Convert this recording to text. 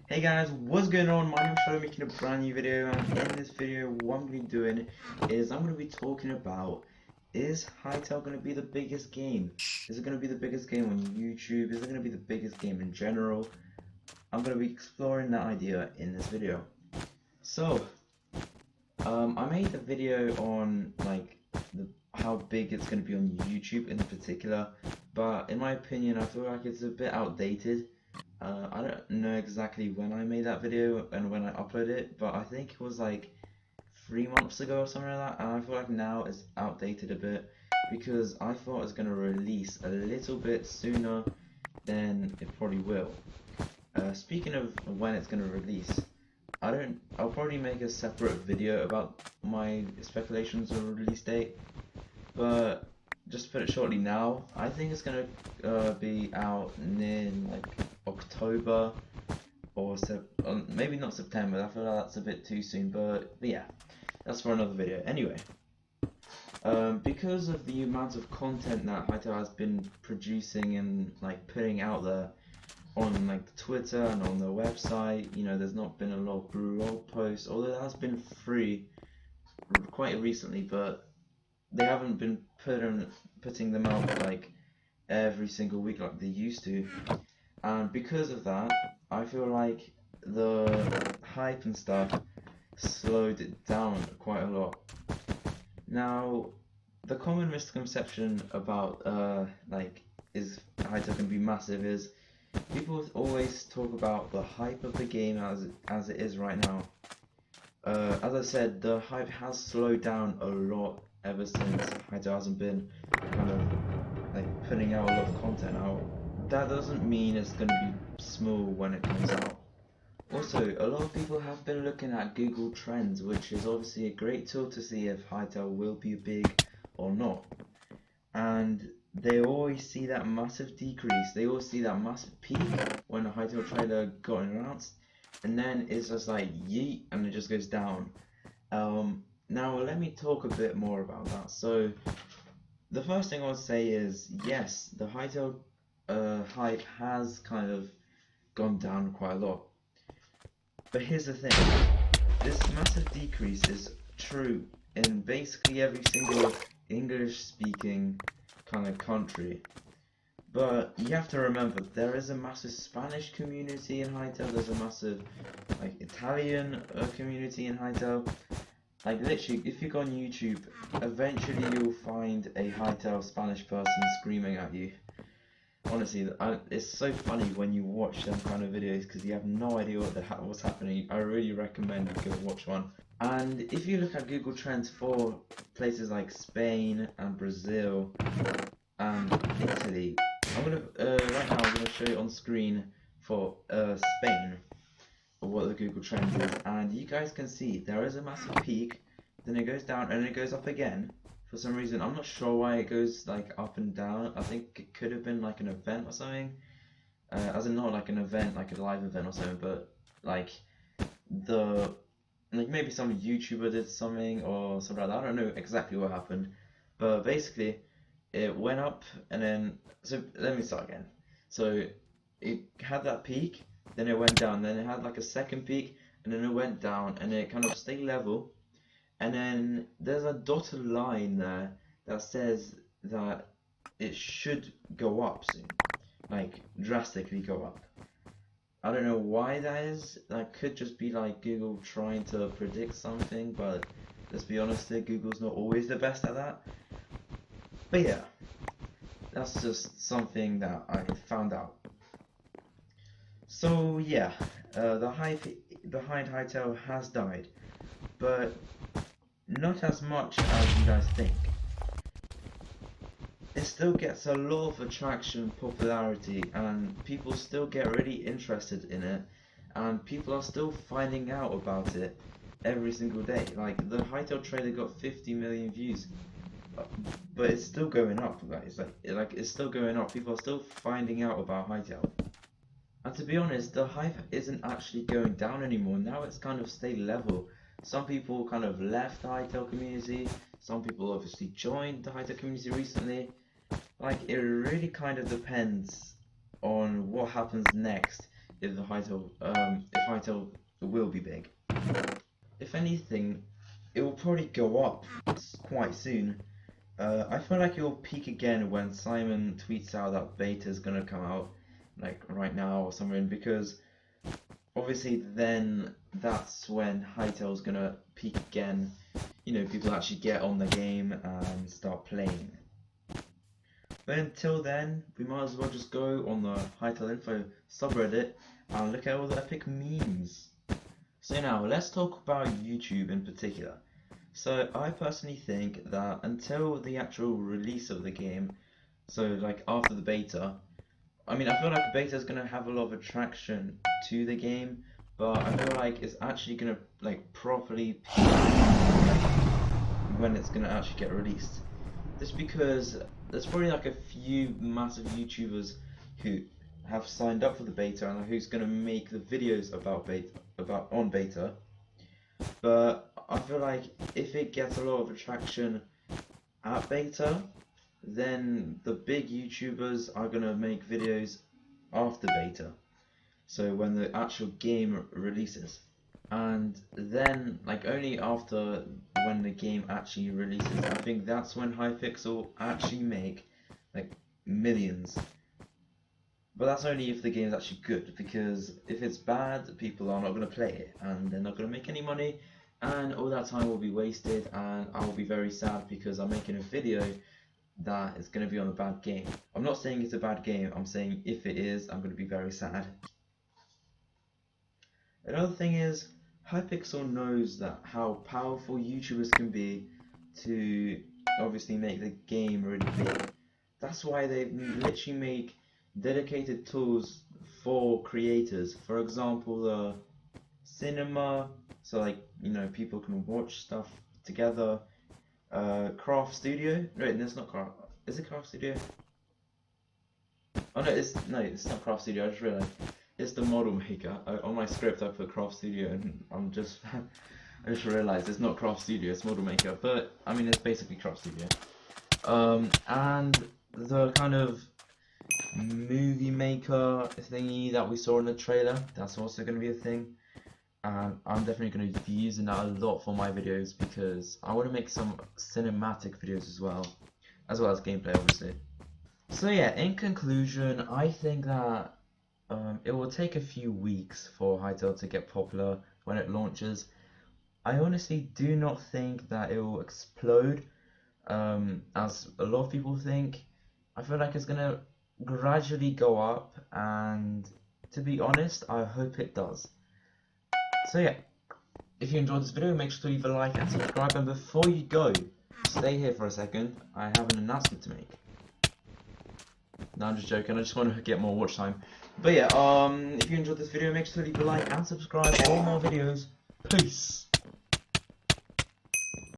Hey guys, what's going on? My name is Charlie, making a brand new video, and in this video what I'm going to be doing is I'm going to be talking about, is Hytale going to be the biggest game? Is it going to be the biggest game on YouTube? Is it going to be the biggest game in general? I'm going to be exploring that idea in this video. So, I made a video on how big it's going to be on YouTube in particular, but in my opinion I feel like it's a bit outdated. I don't know exactly when I made that video and when I uploaded it, but I think it was like 3 months ago or something like that, and I feel like now it's outdated a bit because I thought it was going to release a little bit sooner than it probably will. Speaking of when it's going to release, I'll probably make a separate video about my speculations on release date, but just to put it shortly now, I think it's going to be out in like October or maybe not September. I feel like that's a bit too soon, but yeah, that's for another video. Anyway, because of the amount of content that Hytale has been producing and like putting out there on like Twitter and on their website, you know, there's not been a lot of blog posts, although there has been free quite recently, but they haven't been putting them out like every single week like they used to. And because of that, I feel like the hype and stuff slowed it down quite a lot. Now, the common misconception about is Hytale going to be massive is people always talk about the hype of the game as it is right now. As I said, the hype has slowed down a lot ever since Hytale hasn't been kind of like putting out a lot of content out. That doesn't mean it's going to be small when it comes out. Also, a lot of people have been looking at Google Trends, which is obviously a great tool to see if Hytale will be big or not. And they always see that massive decrease, they always see that massive peak when a Hytale trailer got announced, and then it's just like yeet, and it just goes down. Now let me talk a bit more about that. So, the first thing I would say is, yes, the Hytale hype has kind of gone down quite a lot. But here's the thing, this massive decrease is true in basically every single English speaking kind of country. But you have to remember, there is a massive Spanish community in Hytale, there's a massive like Italian community in Hytale. Like literally, if you go on YouTube, eventually you'll find a Hytale Spanish person screaming at you. Honestly, it's so funny when you watch them kind of videos because you have no idea what's happening. I really recommend you go watch one. And if you look at Google Trends for places like Spain and Brazil and Italy, right now I'm gonna show you on screen for Spain what the Google Trends is, and you guys can see there is a massive peak, then it goes down and it goes up again. For some reason, I'm not sure why it goes like up and down. I think it could have been like an event or something. As in not like an event, like a live event or something, but like maybe some YouTuber did something or something like that. I don't know exactly what happened, but basically it went up and then, so let me start again. So it had that peak, then it went down, then it had like a second peak, and then it went down, and it kind of stayed level. And then there's a dotted line there that says that it should go up soon, like drastically go up. I don't know why that is. That could just be like Google trying to predict something, but let's be honest here, Google's not always the best at that. But yeah, that's just something that I found out. So yeah, the hype behind Hytale has died, but not as much as you guys think. It still gets a lot of attraction and popularity, and people still get really interested in it, and people are still finding out about it every single day. Like the Hytale trailer got 50 million views, but it's still going up, guys. Like it's still going up. People are still finding out about Hytale. And to be honest, the hype isn't actually going down anymore. Now it's kind of stayed level. Some people kind of left the Hytale community. Some people obviously joined the Hytale community recently. Like, it really kind of depends on what happens next. if Hytale will be big. If anything, it will probably go up quite soon. I feel like it will peak again when Simon tweets out that beta is gonna come out, like right now or something, because obviously then that's when Hytale's gonna peak again. You know, people actually get on the game and start playing. But until then, we might as well just go on the Hytale info subreddit and look at all the epic memes. So now, let's talk about YouTube in particular. So I personally think that until the actual release of the game, so like after the beta, I mean, I feel like the beta is going to have a lot of attraction to the game, but I feel like it's actually going to like properly peak when it's going to actually get released. Just because there's probably like a few massive YouTubers who have signed up for the beta and who's going to make the videos about beta. But I feel like if it gets a lot of attraction at beta, then the big YouTubers are going to make videos after beta, so when the actual game releases. And then, like, only after when the game actually releases, I think that's when Hypixel actually make like millions. But that's only if the game's actually good, because if it's bad, people are not going to play it and they're not going to make any money, and all that time will be wasted, and I will be very sad because I'm making a video that is going to be on a bad game. I'm not saying it's a bad game, I'm saying if it is, I'm going to be very sad. Another thing is, Hypixel knows that how powerful YouTubers can be to obviously make the game really big. That's why they literally make dedicated tools for creators. For example, the cinema, so like, you know, people can watch stuff together. Craft Studio. Wait, that's not Craft. Is it Craft Studio? Oh no, it's not Craft Studio. I just realized it's the Model Maker. On my script, I put Craft Studio, and I just realized it's not Craft Studio. It's Model Maker, but I mean it's basically Craft Studio. And the kind of movie maker thingy that we saw in the trailer, that's also going to be a thing. And I'm definitely going to be using that a lot for my videos because I want to make some cinematic videos as well as gameplay, obviously. So yeah, in conclusion, I think that it will take a few weeks for Hytale to get popular when it launches. I honestly do not think that it will explode as a lot of people think. I feel like it's going to gradually go up, and to be honest, I hope it does. So yeah, if you enjoyed this video, make sure to leave a like and subscribe, and before you go, stay here for a second, I have an announcement to make. No, I'm just joking, I just want to get more watch time. But yeah, if you enjoyed this video, make sure to leave a like and subscribe for more videos. Peace!